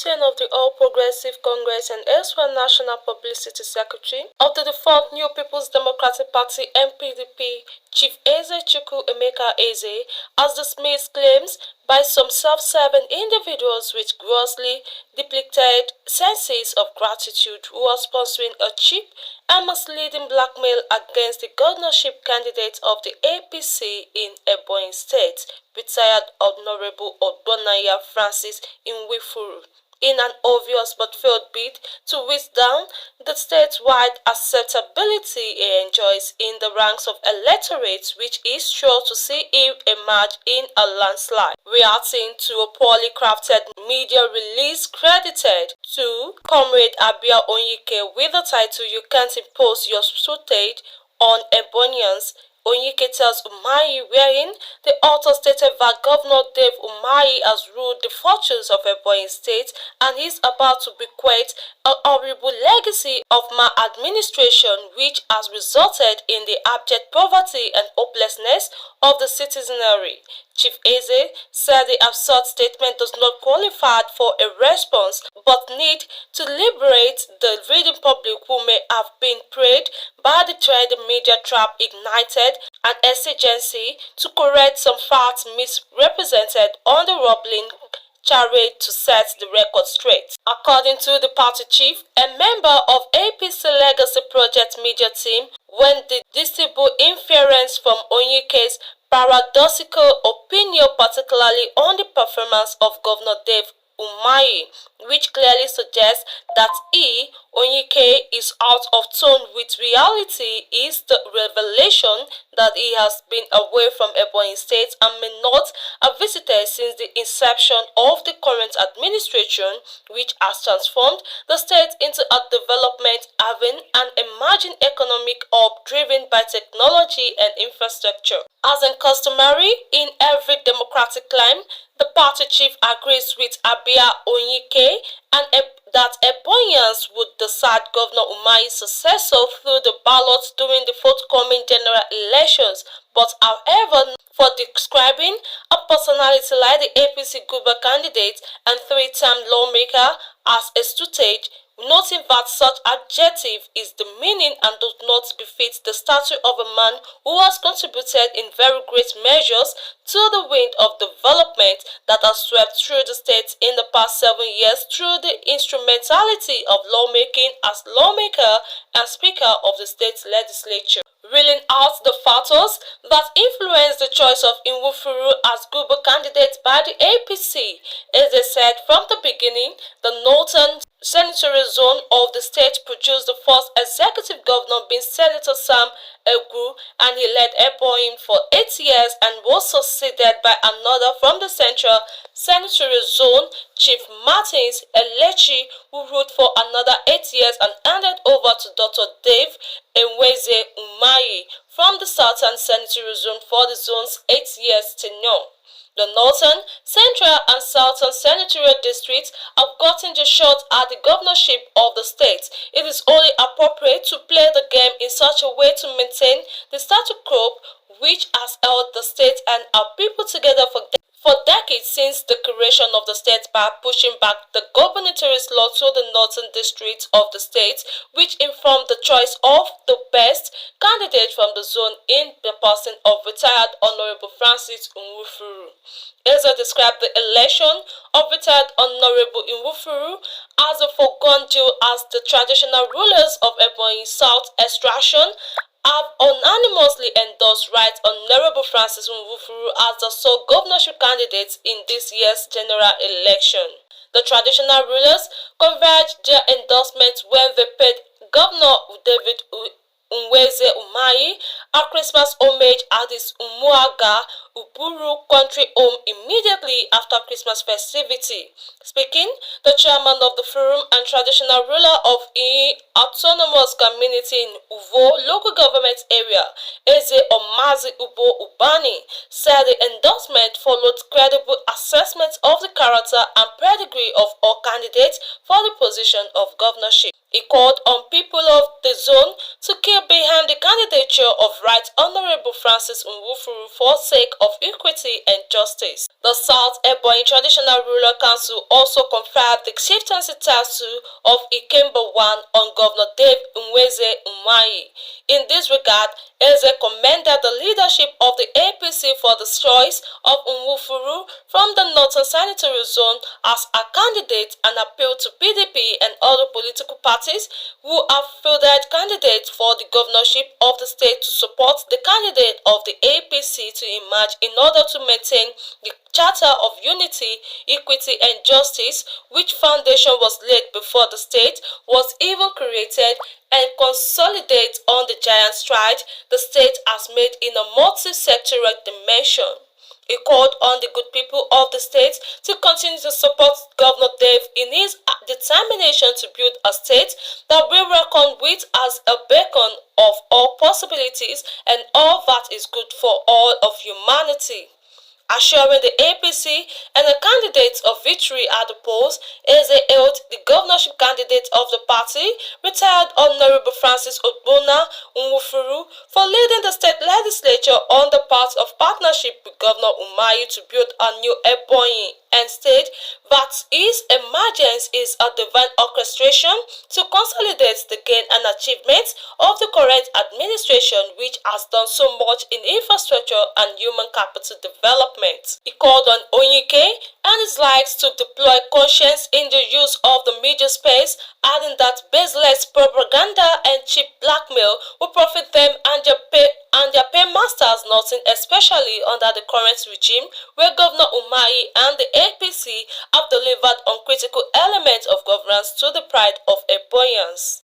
captain of the All Progressive Congress and elsewhere National Publicity Secretary of the defunct New People's Democratic Party (NPDP), Chief Eze Eze, has dismissed claims by some self-serving individuals with grossly depleted senses of gratitude who are sponsoring a cheap and misleading blackmail against the governorship candidate of the APC in Ebonyi State, retired Honorable Odonaya Francis Nwifuru, in an obvious but failed bid to whisk down the statewide acceptability he enjoys in the ranks of electorates, which is sure to see him emerge in a landslide. Reacting to a poorly crafted media release credited to Comrade Abia Onyike with the title "You Can't Impose Your Footage on Ebonians," Onyike tells Umahi, wherein the author stated that Governor Dave Umahi has ruled the fortunes of Ebonyi State and is about to bequeath a horrible legacy of maladministration which has resulted in the abject poverty and hopelessness of the citizenry. Chief Eze said the absurd statement does not qualify for a response but need to liberate the reading public who may have been preyed by the trend media trap ignited an exigency to correct some facts misrepresented on the rumbling charade to set the record straight. According to the party chief, a member of APC Legacy Project media team, when the disable inference from Onyike's paradoxical opinion, particularly on the performance of Governor Dave Umahi, which clearly suggests that he, Onyike, is out of tone with reality, is the revelation that he has been away from Ebonyi State and may not have visited since the inception of the current administration, which has transformed the state into a development having an emerging economic hub driven by technology and infrastructure. As is customary in every democratic climb, the party chief agrees with Abia Onyike and that Ebonyans would decide Governor Umahi's successor through the ballots during the forthcoming general elections. But however, for describing a personality like the APC Guber candidate and three-term lawmaker as a stooge, noting that such adjective is demeaning and does not befit the stature of a man who has contributed in very great measures to the wind of development that has swept through the state in the past 7 years through the instrumentality of lawmaking as lawmaker and speaker of the state legislature. Reeling out the factors that influenced the choice of Nwifuru as Guber candidate by the APC, as they said from the beginning, the northern senatorial zone of the state produced the first executive governor, being Senator Sam Egwu, and he led Ebonyi for 8 years and was succeeded by another from the central senatorial zone, Chief Martins Elechi, who ruled for another 8 years and handed over to Dr. Dave Eze Umahi from the southern senatorial zone for the zone's 8 years tenure. The northern, central and southern senatorial districts have gotten the shot at the governorship of the state. It is only appropriate to play the game in such a way to maintain the status quo which has held the state and our people together for decades since the creation of the state, by pushing back the gubernatorial law to the northern districts of the state, which informed the choice of the best candidate from the zone in the person of retired Honorable Francis Nwifuru. Eze described the election of retired Honorable Nwifuru as a foregone deal as the traditional rulers of Ebonyi South extraction have unanimously endorsed Right Honorable Francis Nwifuru as the sole governorship candidate in this year's general election. The traditional rulers converged their endorsement when they paid Governor David Eze Umahi a Christmas homage at his Umuaga Uburu country home immediately after Christmas festivity. Speaking, the chairman of the forum and traditional ruler of the autonomous community in Uvo local government area, Eze Omazi Ubo Ubani, said the endorsement followed credible assessment of the character and pedigree of all candidates for the position of governorship. He called on people of the zone to keep behind the candidature of Right Honorable Francis Nwifuru for sake of equity and justice. The South Ebonyi Traditional Ruler Council also conferred the chieftaincy title of Ikemba I on Governor Dave Eze Replies. In this regard, Eze commended the leadership of the APC for the choice of Nwifuru from the Northern Sanitary Zone as a candidate and appealed to PDP and other political parties who have fielded candidates for the governorship of the state to support the candidate of the APC to emerge in order to maintain the Charter of Unity, Equity and Justice, which foundation was laid before the state was even created, and consolidate on the giant stride the state has made in a multi-sectoral dimension. He called on the good people of the state to continue to support Governor Dave in his determination to build a state that we reckon with as a beacon of all possibilities and all that is good for all of humanity. Assuring the APC and the candidates of victory at the polls, Eze hailed the governorship candidate of the party, retired Honorable Francis Nwifuru, for leading the state legislature on the path of partnership with Governor Umahi to build a new Ebonyi, and stated that his emergence is a divine orchestration to consolidate the gain and achievements of the current administration, which has done so much in infrastructure and human capital development. He called on Onyike and his likes to deploy conscience in the use of the media space, adding that baseless propaganda and cheap blackmail will profit them and their paymasters nothing, especially under the current regime where Governor Umahi and the APC have delivered on critical elements of governance to the pride of Ebonyans.